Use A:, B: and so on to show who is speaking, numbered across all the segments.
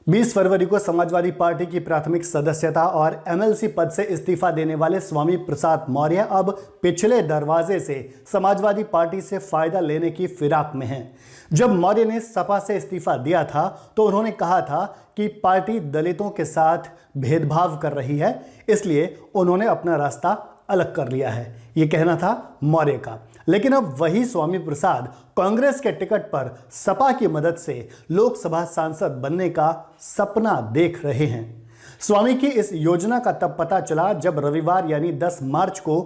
A: 20 फरवरी को समाजवादी पार्टी की प्राथमिक सदस्यता और एमएलसी पद से इस्तीफा देने वाले स्वामी प्रसाद मौर्य अब पिछले दरवाजे से समाजवादी पार्टी से फायदा लेने की फिराक में हैं। जब मौर्य ने सपा से इस्तीफा दिया था तो उन्होंने कहा था कि पार्टी दलितों के साथ भेदभाव कर रही है, इसलिए उन्होंने अपना रास्ता अलग कर लिया है, ये कहना था मौर्य का। लेकिन अब वही स्वामी प्रसाद कांग्रेस के टिकट पर सपा की मदद से लोकसभा सांसद बनने का सपना देख रहे हैं। स्वामी की इस योजना का तब पता चला जब रविवार यानी 10 मार्च को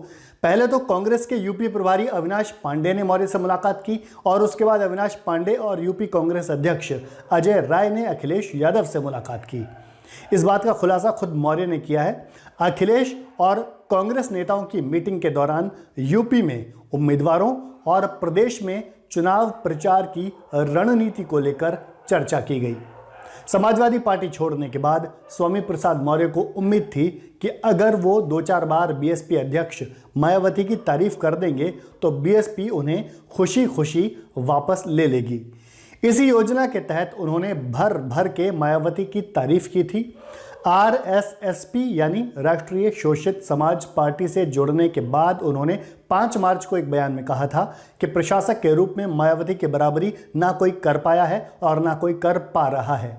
A: पहले तो कांग्रेस के यूपी प्रभारी अविनाश पांडे ने मौर्य से मुलाकात की और उसके बाद अविनाश पांडे और यूपी कांग्रेस अध्यक्ष अजय राय ने अखिलेश यादव से मुलाकात की। इस बात का खुलासा खुद मौर्य ने किया है। अखिलेश और कांग्रेस नेताओं की मीटिंग के दौरान यूपी में उम्मीदवारों और प्रदेश में चुनाव प्रचार की रणनीति को लेकर चर्चा की गई। समाजवादी पार्टी छोड़ने के बाद स्वामी प्रसाद मौर्य को उम्मीद थी कि अगर वो 2-4 बार बीएसपी अध्यक्ष मायावती की तारीफ कर देंगे तो बीएसपी उन्हें खुशी खुशी वापस ले लेगी। इसी योजना के तहत उन्होंने भर भर के मायावती की तारीफ की थी। आरएसएसपी यानी राष्ट्रीय शोषित समाज पार्टी से जुड़ने के बाद उन्होंने 5 मार्च को एक बयान में कहा था कि प्रशासक के रूप में मायावती की बराबरी ना कोई कर पाया है और ना कोई कर पा रहा है।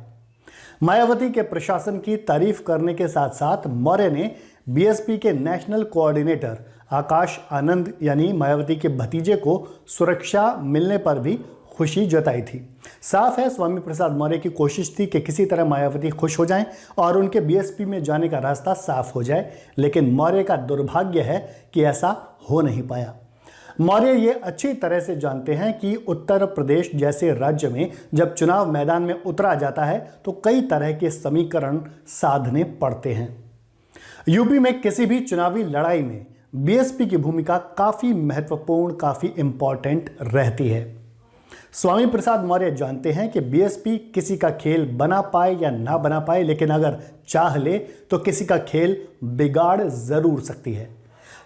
A: मायावती के प्रशासन की तारीफ करने के साथ साथ मौर्य ने बीएसपी के नेशनल कोऑर्डिनेटर आकाश आनंद यानी मायावती के भतीजे को सुरक्षा मिलने पर भी खुशी जताई थी। साफ है स्वामी प्रसाद मौर्य की कोशिश थी कि किसी तरह मायावती खुश हो जाएं और उनके बीएसपी में जाने का रास्ता साफ हो जाए, लेकिन मौर्य का दुर्भाग्य है कि ऐसा हो नहीं पाया। मौर्य ये अच्छी तरह से जानते हैं कि उत्तर प्रदेश जैसे राज्य में जब चुनाव मैदान में उतरा जाता है तो कई तरह के समीकरण साधने पड़ते हैं। यूपी में किसी भी चुनावी लड़ाई में बीएसपी की भूमिका काफ़ी महत्वपूर्ण, काफ़ी इंपॉर्टेंट रहती है। स्वामी प्रसाद मौर्य जानते हैं कि बीएसपी किसी का खेल बना पाए या ना बना पाए, लेकिन अगर चाह ले तो किसी का खेल बिगाड़ जरूर सकती है।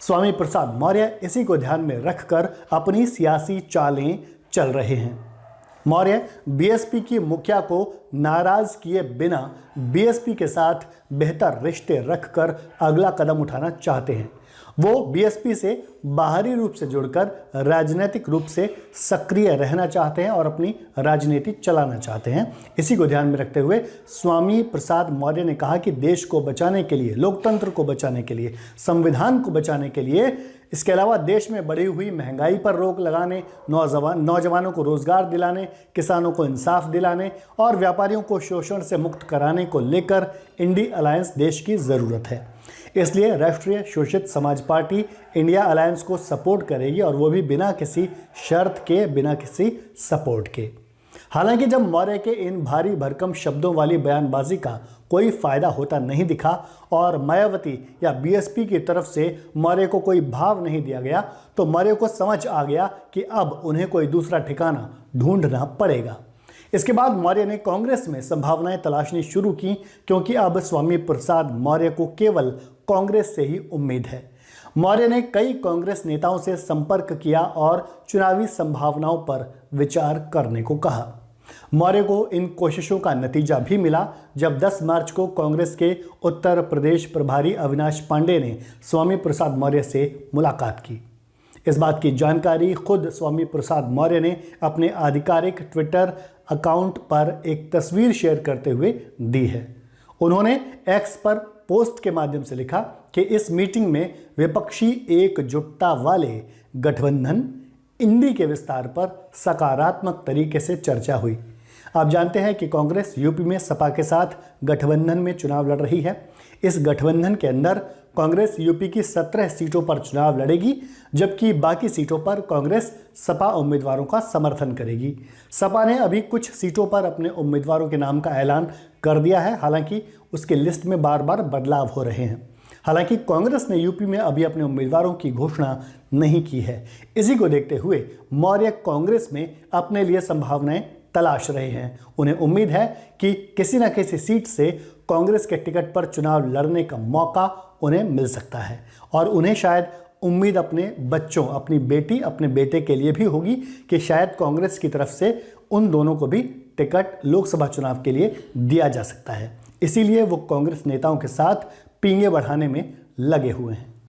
A: स्वामी प्रसाद मौर्य इसी को ध्यान में रखकर अपनी सियासी चालें चल रहे हैं। मौर्य बीएसपी की मुखिया को नाराज किए बिना बीएसपी के साथ बेहतर रिश्ते रखकर अगला कदम उठाना चाहते हैं। वो बीएसपी से बाहरी रूप से जुड़कर राजनीतिक रूप से सक्रिय रहना चाहते हैं और अपनी राजनीति चलाना चाहते हैं। इसी को ध्यान में रखते हुए स्वामी प्रसाद मौर्य ने कहा कि देश को बचाने के लिए, लोकतंत्र को बचाने के लिए, संविधान को बचाने के लिए, इसके अलावा देश में बढ़ी हुई महंगाई पर रोक लगाने, नौजवानों को रोजगार दिलाने, किसानों को इंसाफ दिलाने और व्यापारियों को शोषण से मुक्त कराने को लेकर इंडी अलायंस देश की ज़रूरत है। इसलिए राष्ट्रीय शोषित समाज पार्टी इंडिया अलायंस को सपोर्ट करेगी और वो भी बिना किसी शर्त के, बिना किसी सपोर्ट के। हालांकि जब मौर्य के इन भारी भरकम शब्दों वाली बयानबाजी का कोई फायदा होता नहीं दिखा और मायावती या बीएसपी की तरफ से मौर्य को कोई भाव नहीं दिया गया तो मौर्य को समझ आ गया कि अब उन्हें कोई दूसरा ठिकाना ढूंढना पड़ेगा। इसके बाद मौर्य ने कांग्रेस में संभावनाएं तलाशनी शुरू की, क्योंकि अब स्वामी प्रसाद मौर्य को केवल कांग्रेस से ही उम्मीद है। मौर्य ने कई कांग्रेस नेताओं से संपर्क किया और चुनावी संभावनाओं पर विचार करने को कहा। मौर्य को इन कोशिशों का नतीजा भी मिला जब 10 मार्च को कांग्रेस के उत्तर प्रदेश प्रभारी अविनाश पांडे ने स्वामी प्रसाद मौर्य से मुलाकात की। इस बात की जानकारी खुद स्वामी प्रसाद मौर्य ने अपने आधिकारिक ट्विटर अकाउंट पर एक तस्वीर शेयर करते हुए दी है। उन्होंने एक्स पर पोस्ट के माध्यम से लिखा कि इस मीटिंग में विपक्षी एकजुटता वाले गठबंधन इंडी के विस्तार पर सकारात्मक तरीके से चर्चा हुई। आप जानते हैं कि कांग्रेस यूपी में सपा के साथ गठबंधन में चुनाव लड़ रही है। इस गठबंधन के अंदर कांग्रेस यूपी की 17 सीटों पर चुनाव लड़ेगी, जबकि बाकी सीटों पर कांग्रेस सपा उम्मीदवारों का समर्थन करेगी। सपा ने अभी कुछ सीटों पर अपने उम्मीदवारों के नाम का ऐलान कर दिया है, हालांकि उसके लिस्ट में बार बार बदलाव हो रहे हैं। हालांकि कांग्रेस ने यूपी में अभी अपने उम्मीदवारों की घोषणा नहीं की है। इसी को देखते हुए मौर्य कांग्रेस में अपने लिए संभावनाएं तलाश रहे हैं। उन्हें उम्मीद है कि किसी न किसी सीट से कांग्रेस के टिकट पर चुनाव लड़ने का मौका उन्हें मिल सकता है और उन्हें शायद उम्मीद अपने बच्चों, अपनी बेटी, अपने बेटे के लिए भी होगी कि शायद कांग्रेस की तरफ से उन दोनों को भी टिकट लोकसभा चुनाव के लिए दिया जा सकता है। इसीलिए वो कांग्रेस नेताओं के साथ पींगे बढ़ाने में लगे हुए हैं।